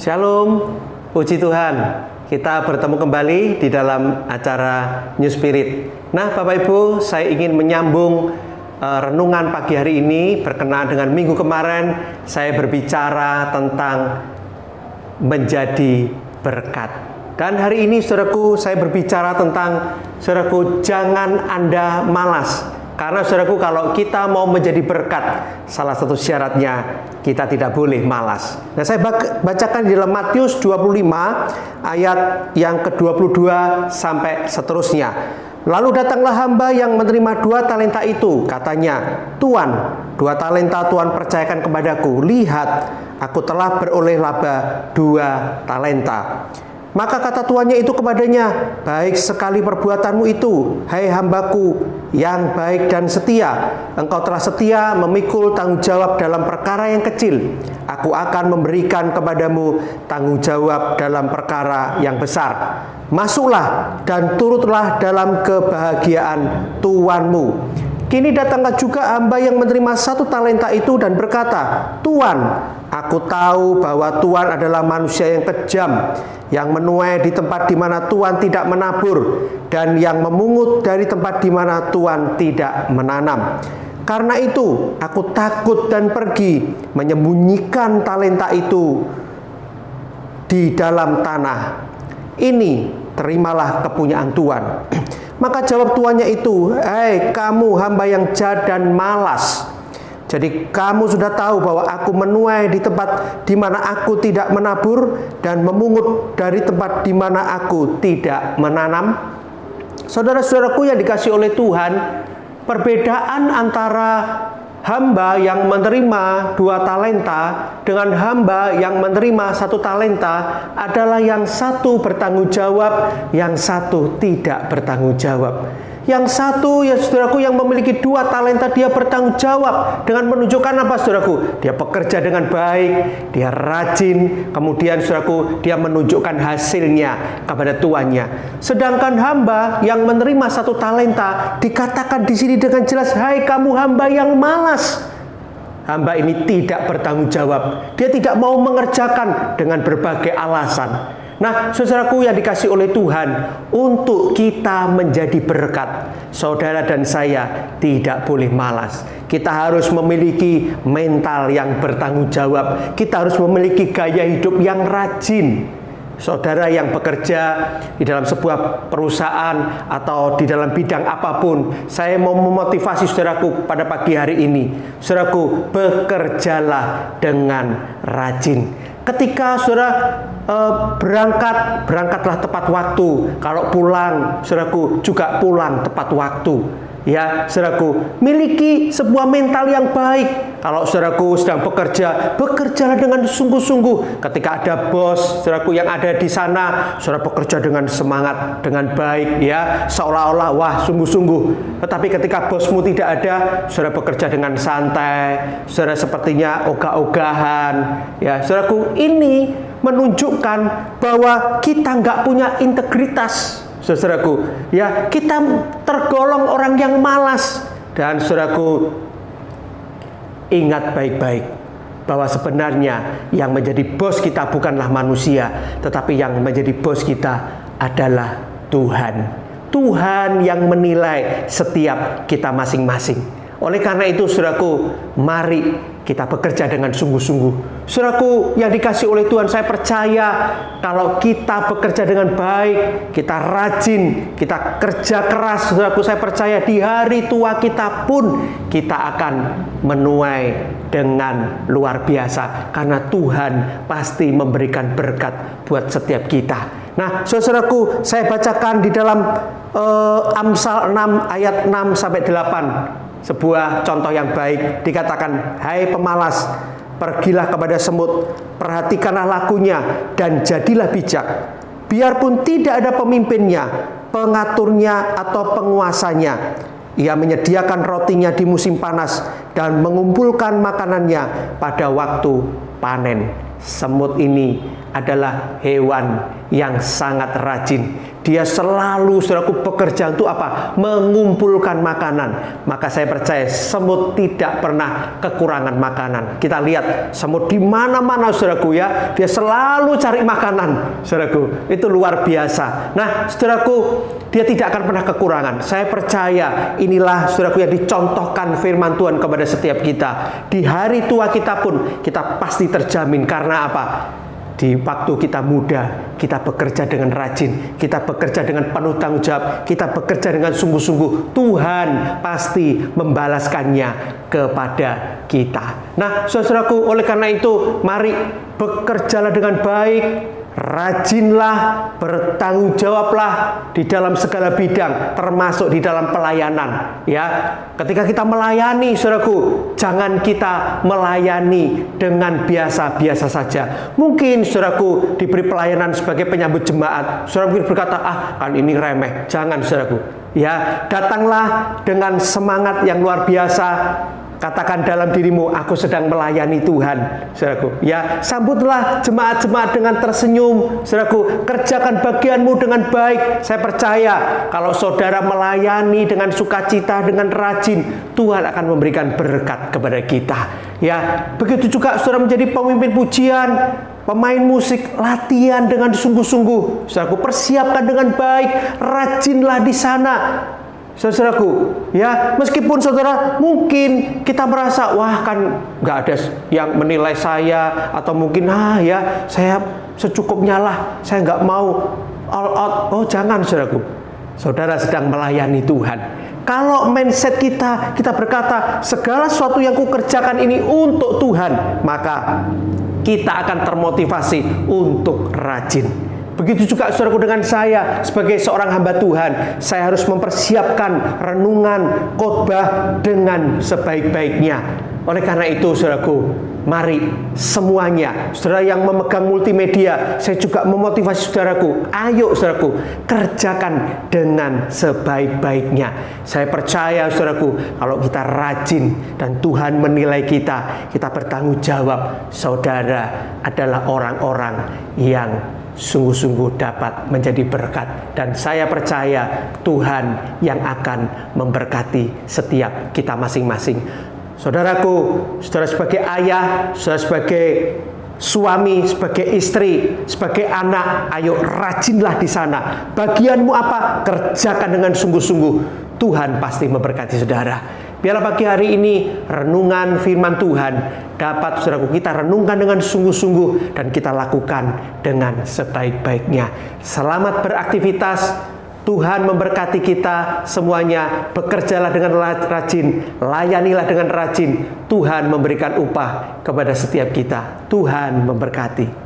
Shalom, puji Tuhan. Kita bertemu kembali di dalam acara New Spirit. Nah, Bapak Ibu, saya ingin menyambung renungan pagi hari ini berkenaan dengan minggu kemarin. Saya berbicara tentang menjadi berkat. Dan hari ini, saudaraku, saya berbicara tentang, saudaraku, jangan Anda malas. Karena saudaraku, kalau kita mau menjadi berkat, salah satu syaratnya kita tidak boleh malas. Nah, saya bacakan di dalam Matius 25 ayat yang ke-22 sampai seterusnya. Lalu datanglah hamba yang menerima 2 talenta itu. Katanya, Tuan, 2 talenta Tuhan percayakan kepadaku. Lihat, aku telah beroleh laba 2 talenta. Maka kata tuannya itu kepadanya, baik sekali perbuatanmu itu, hai hambaku yang baik dan setia. Engkau telah setia memikul tanggung jawab dalam perkara yang kecil. Aku akan memberikan kepadamu tanggung jawab dalam perkara yang besar. Masuklah dan turutlah dalam kebahagiaan tuanmu. Kini datanglah juga hamba yang menerima 1 talenta itu dan berkata, Tuan, aku tahu bahwa Tuhan adalah manusia yang kejam, yang menuai di tempat di mana Tuhan tidak menabur, dan yang memungut dari tempat di mana Tuhan tidak menanam. Karena itu, aku takut dan pergi menyembunyikan talenta itu di dalam tanah. Ini terimalah kepunyaan Tuhan. Maka jawab tuannya itu, hei kamu hamba yang jahat dan malas. Jadi kamu sudah tahu bahwa aku menuai di tempat di mana aku tidak menabur dan memungut dari tempat di mana aku tidak menanam. Saudara-saudaraku yang dikasihi oleh Tuhan, perbedaan antara hamba yang menerima 2 talenta dengan hamba yang menerima 1 talenta adalah yang satu bertanggung jawab, yang satu tidak bertanggung jawab. Yang satu, ya saudaraku, yang memiliki 2 talenta, dia bertanggung jawab dengan menunjukkan apa, saudaraku? Dia bekerja dengan baik, dia rajin, kemudian saudaraku, dia menunjukkan hasilnya kepada tuannya. Sedangkan hamba yang menerima 1 talenta dikatakan di sini dengan jelas, hai kamu hamba yang malas. Hamba ini tidak bertanggung jawab. Dia tidak mau mengerjakan dengan berbagai alasan. Nah, saudaraku yang dikasih oleh Tuhan, untuk kita menjadi berkat, saudara dan saya tidak boleh malas. Kita harus memiliki mental yang bertanggung jawab. Kita harus memiliki gaya hidup yang rajin. Saudara yang bekerja di dalam sebuah perusahaan atau di dalam bidang apapun, saya mau memotivasi saudaraku pada pagi hari ini. Saudaraku, bekerjalah dengan rajin. Ketika saudara berangkatlah tepat waktu. Kalau pulang, saudaraku, juga pulang tepat waktu. Ya, saudaraku, miliki sebuah mental yang baik. Kalau saudaraku sedang bekerja, bekerjalah dengan sungguh-sungguh. Ketika ada bos, saudaraku yang ada di sana, saudara bekerja dengan semangat, dengan baik, ya, seolah-olah wah sungguh-sungguh. Tetapi ketika bosmu tidak ada, saudara bekerja dengan santai, saudara sepertinya ogah-ogahan. Ya, saudaraku, ini menunjukkan bahwa kita nggak punya integritas. Saudaraku, ya, kita tergolong orang yang malas. Dan saudaraku, ingat baik-baik bahwa sebenarnya yang menjadi bos kita bukanlah manusia, tetapi yang menjadi bos kita adalah Tuhan. Tuhan yang menilai setiap kita masing-masing. Oleh karena itu, saudaraku, mari kita bekerja dengan sungguh-sungguh. Saudaraku yang dikasih oleh Tuhan, saya percaya kalau kita bekerja dengan baik, kita rajin, kita kerja keras, saudaraku, saya percaya di hari tua kita pun kita akan menuai dengan luar biasa. Karena Tuhan pasti memberikan berkat buat setiap kita. Nah, saudaraku, saya bacakan di dalam Amsal 6 ayat 6 sampai 8. Sebuah contoh yang baik, dikatakan, hai pemalas, pergilah kepada semut, perhatikanlah lakunya, dan jadilah bijak. Biarpun tidak ada pemimpinnya, pengaturnya, atau penguasanya, ia menyediakan rotinya di musim panas, dan mengumpulkan makanannya pada waktu panen. Semut ini adalah hewan yang sangat rajin. Dia selalu, saudaraku, bekerja untuk apa? Mengumpulkan makanan. Maka saya percaya semut tidak pernah kekurangan makanan. Kita lihat semut di mana-mana, saudaraku, ya. Dia selalu cari makanan, saudaraku. Itu luar biasa. Nah, saudaraku, dia tidak akan pernah kekurangan. Saya percaya inilah, saudaraku, yang dicontohkan firman Tuhan kepada setiap kita. Di hari tua kita pun kita pasti terjamin. Karena apa? Di waktu kita muda, kita bekerja dengan rajin, kita bekerja dengan penuh tanggung jawab, kita bekerja dengan sungguh-sungguh, Tuhan pasti membalaskannya kepada kita. Nah, saudaraku, oleh karena itu, mari bekerjalah dengan baik, rajinlah, bertanggung jawablah di dalam segala bidang, termasuk di dalam pelayanan. Ya, ketika kita melayani, saudaraku, jangan kita melayani dengan biasa-biasa saja. Mungkin, saudaraku, diberi pelayanan sebagai penyambut jemaat, saudara mungkin berkata, kan ini remeh. Jangan, saudaraku. Ya, datanglah dengan semangat yang luar biasa. Katakan dalam dirimu, aku sedang melayani Tuhan, saudaraku. Ya, sambutlah jemaat-jemaat dengan tersenyum, saudaraku. Kerjakan bagianmu dengan baik. Saya percaya kalau saudara melayani dengan sukacita, dengan rajin, Tuhan akan memberikan berkat kepada kita. Ya, begitu juga saudara menjadi pemimpin pujian, pemain musik, latihan dengan sungguh-sungguh, saudaraku. Persiapkan dengan baik, rajinlah di sana. Saudaraku, ya, meskipun saudara mungkin kita merasa, wah, kan nggak ada yang menilai saya, atau mungkin ya saya secukupnya lah, saya nggak mau all out. Oh, jangan, saudaraku. Saudara sedang melayani Tuhan. Kalau mindset kita berkata segala sesuatu yang kukerjakan ini untuk Tuhan, maka kita akan termotivasi untuk rajin. Begitu juga, saudaraku, dengan saya sebagai seorang hamba Tuhan. Saya harus mempersiapkan renungan khotbah dengan sebaik-baiknya. Oleh karena itu, saudaraku, mari semuanya, saudara yang memegang multimedia, saya juga memotivasi saudaraku. Ayo, saudaraku, kerjakan dengan sebaik-baiknya. Saya percaya, saudaraku, kalau kita rajin dan Tuhan menilai kita bertanggung jawab. Saudara adalah orang-orang yang sungguh-sungguh dapat menjadi berkat. Dan saya percaya Tuhan yang akan memberkati setiap kita masing-masing. Saudaraku, saudara sebagai ayah, saudara sebagai suami, sebagai istri, sebagai anak, ayo rajinlah di sana. Bagianmu apa? Kerjakan dengan sungguh-sungguh. Tuhan pasti memberkati saudara. Biarlah pagi hari ini renungan firman Tuhan dapat, saudaraku, kita renungkan dengan sungguh-sungguh dan kita lakukan dengan sebaik-baiknya. Selamat beraktivitas. Tuhan memberkati kita semuanya. Bekerjalah dengan rajin, layanilah dengan rajin. Tuhan memberikan upah kepada setiap kita. Tuhan memberkati.